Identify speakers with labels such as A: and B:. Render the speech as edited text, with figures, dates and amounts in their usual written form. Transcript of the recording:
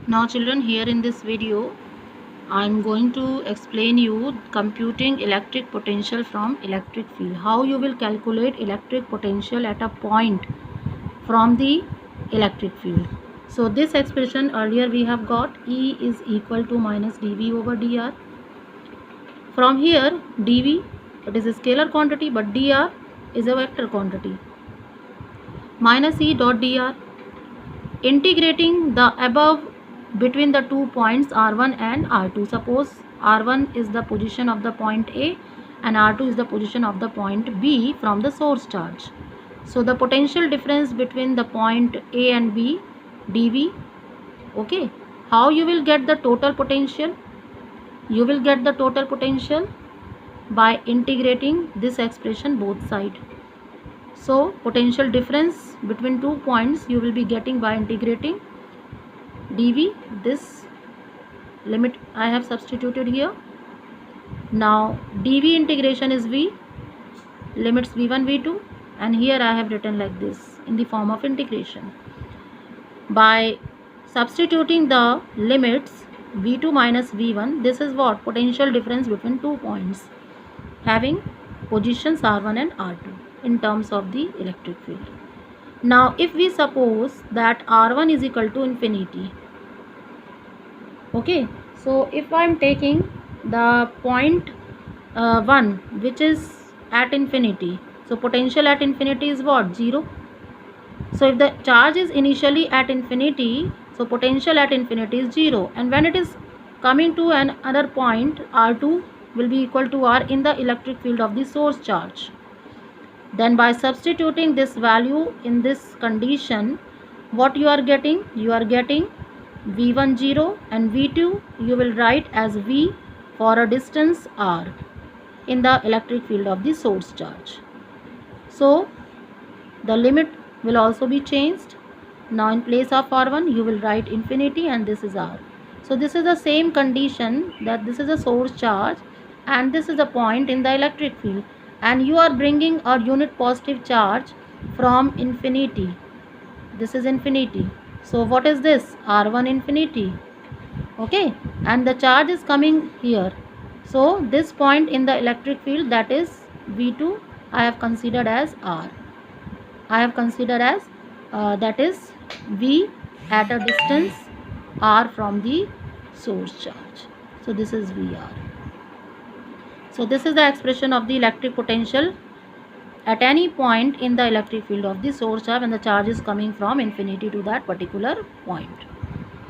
A: Now children, here in this video I am going to explain you computing electric potential from electric field. How you will calculate electric potential at a point from the electric field. So this expression earlier we have got E is equal to minus dV over dr. From here dV, it is a scalar quantity, but dr is a vector quantity. Minus E dot dr. Integrating the above between the 2 points R1 and R2. Suppose R1 is the position of the point A and R2 is the position of the point B from the source charge. So the potential difference between the point A and B, dV. Okay, how you will get the total potential? You will get the total potential by integrating this expression both sides. So potential difference between 2 points you will be getting by integrating dV. This limit I have substituted here. Now dV integration is V, limits V1 V2, and here I have written like this in the form of integration. By substituting the limits V2 minus V1, this is what? Potential difference between 2 points having positions R1 and R2 in terms of the electric field. Now if we suppose that R1 is equal to infinity, okay, so if I am taking the point 1 which is at infinity, so potential at infinity is what? 0. So if the charge is initially at infinity, so potential at infinity is 0, and when it is coming to another point, R2 will be equal to R in the electric field of the source charge. Then by substituting this value in this condition, what you are getting? You are getting V1 0 and V2 you will write as V for a distance R in the electric field of the source charge. So the limit will also be changed. Now in place of R1 you will write infinity and this is R. So this is the same condition, that this is a source charge and this is a point in the electric field, and you are bringing a unit positive charge from infinity. This is infinity. So what is this? R1 infinity. Okay, and the charge is coming here. So this point in the electric field, that is V2, I have considered as R. I have considered as that is V at a distance R from the source charge. So this is VR. So this is the expression of the electric potential at any point in the electric field of the source charge when the charge is coming from infinity to that particular point.